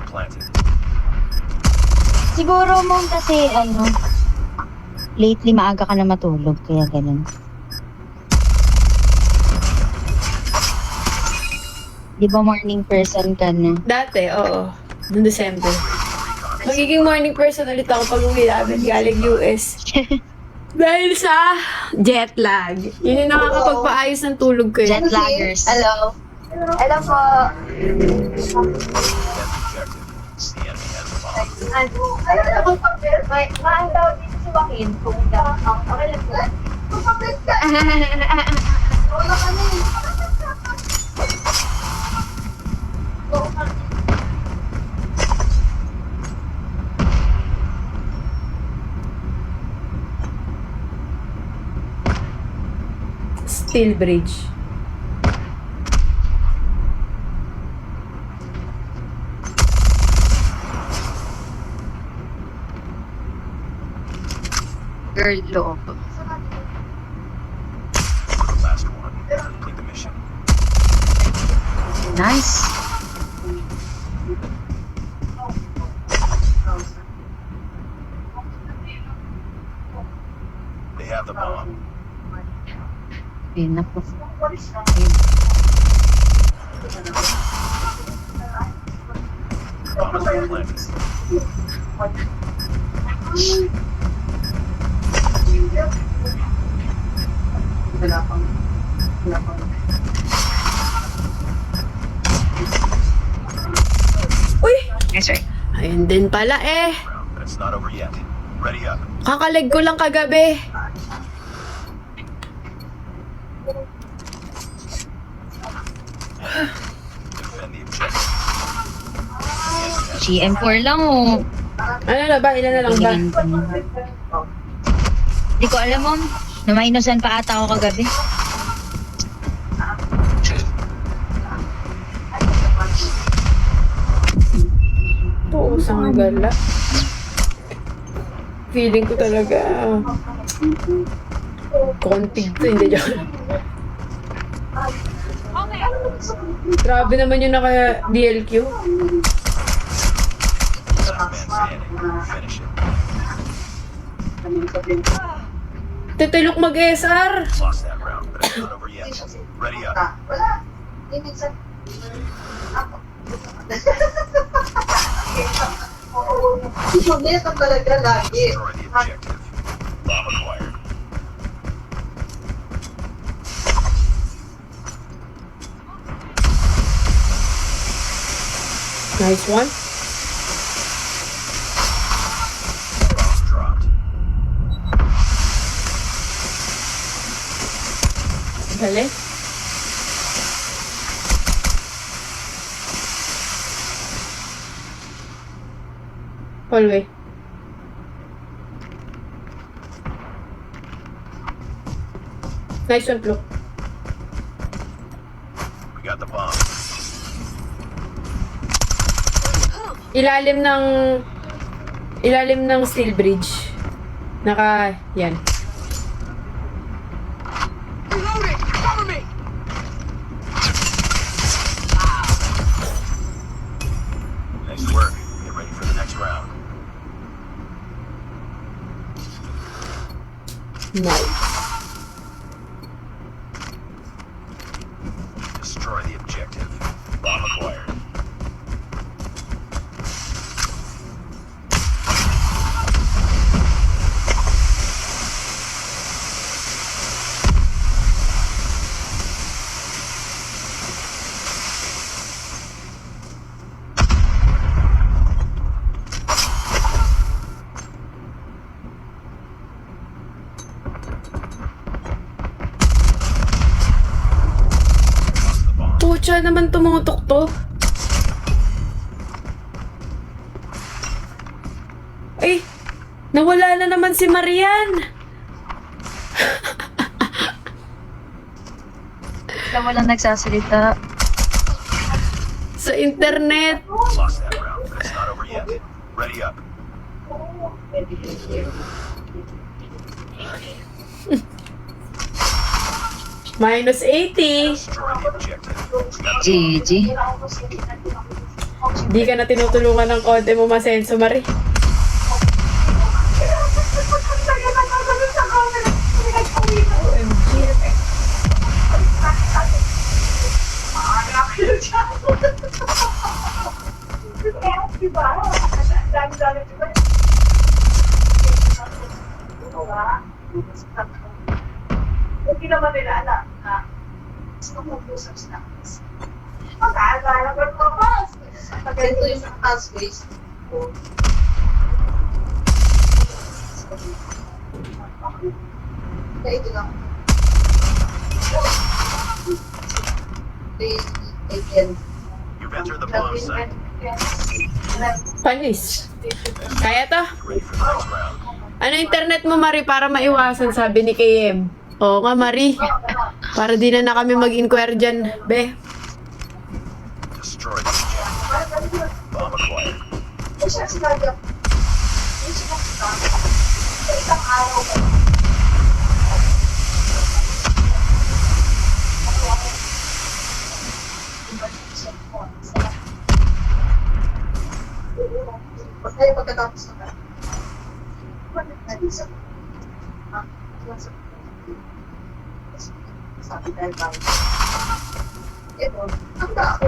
planted. Siguro mo kasi lately maaga ka na matulog, kaya ganun. Di ba morning person ka na? Dati, oo. Noong December. Magiging morning person ulit ako pag uwi namin galing US. Dahil sa jet lag. Yun yung nakakapagpaayos ng tulog ko Jet eh. laggers. Hello. Hello po. Defend the objective. It's the enemy has the bomb. Ano na kung pag-verify? Maan daw dito si Joaquin. Kung hindi ako. Okay lang po. Kapag ka. Wala kami. Steel Bridge. Girl loob. Last one. Complete the mission. Nice. They have the bomb. Ayun na po. Bomb has been planted. Uy! Yes, sir. Ayun din pala eh. But it's not over yet. Ready up. Kakalig ko lang kagabi. Defend the objective. GM4 lang oh. Ano na ba? Ilan na lang ba? Hindi ko alam mo. Namainusan pa ata ako kagabi. Puusang gala. Feeling ko talaga kontig to, hindi dyan. Grabe naman yung naka DLQ. Last man standing. Finish it. Titilok mag-SR. Lost that round, but it's not over yet. Ready up. Wala. Hindi sa... Mabilis ang talaga lagi. Destroy the objective. Bomb acquired. Nice one. Bomb dropped. Dali. Hallway. Nice one, Flo. We got the bomb. Ilalim ng steel bridge. Yan. Nice work. Get ready for the next round. Nice. Destroy the objective. Bomb acquired. Pucha naman tumutok to. Ay, nawala na naman si Marian. Wala walang nagsasalita. Sa internet. Lost that round, but it's not over yet. Ready up. Minus 80. Destroy the objective. We got the GG. Di ka na tinutulungan ng konti mo, Masenso, Marie. Hindi naman nila alam na gusto kong mag-usap sila. Mag-aalala ko po ba? Ito yung task base. Kaya ito lang. You've entered the bomb site. Panis. Kaya to? Ready for the next round. Ano internet mo, Marie, para maiwasan, sabi ni KM. Oo nga, Marie. Para di na kami mag-inquire dyan, be. Destroy the objective. Bomb acquired. Kung siya sinabi ako, yung sinabi sa isang araw ba? Kaya pagkatapos na sabi dahil ba? Ito, ang ako.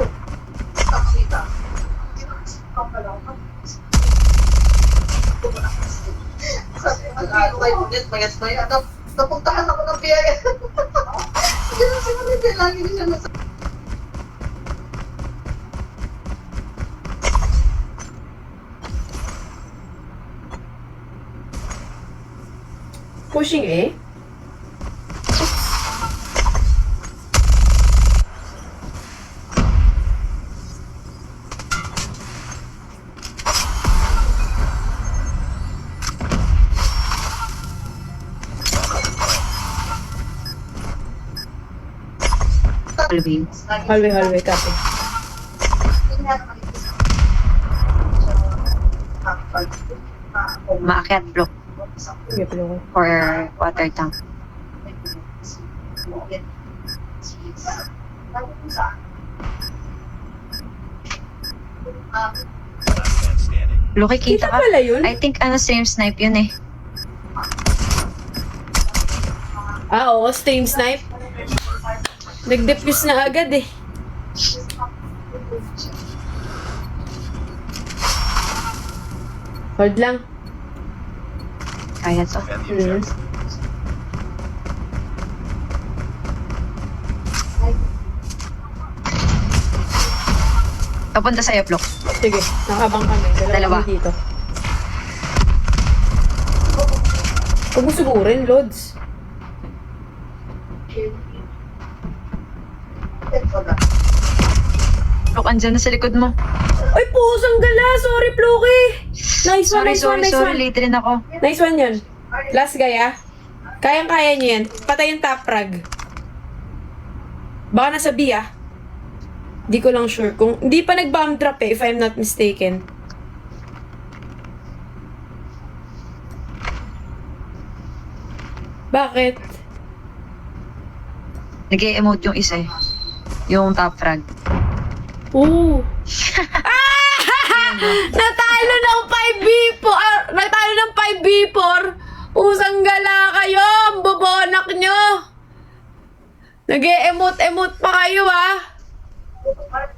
Pakita. Ang palawan. Sabi, ang 5 minutes, mayat na yan. Napuntahan ako ng biyaya. Hindi na siya nalito. Lagi na siya nasa... Pushing eh. Hallway. Hallway, copy. Maakyat block Sige, palo ko. or water tank. Last man standing. Loki, kita Kita ka? pala yun? I think same snipe yun eh. Ah, oo, stream snipe. Nag-defuse na agad eh. Hold lang. Kaya to. Defend the objective. Papunta sa'yo, block. Sige, nakabang kami. Dalawa. Kami dito. Huwag mo sugurin, Lods. Block, andyan na sa likod mo. Ay, pusang gala! Sorry, Pluki! Nice one, Sorry, nice one. late rin ako. Nice one yun. Last guy, ah. Kayang-kaya niyo yan. Patay yung top frag. Baka nasa B, ah. Di ko lang sure. Kung hindi pa nag-bomb drop eh, if I'm not mistaken. Bakit? Nag-e-emote yung isa eh. Yung top frag. Ooh. Natalo ng 5v4! Natalo ng 5v4! Usang gala kayo! Ang bobonak nyo! Nag-e-emote-emote pa kayo, ah!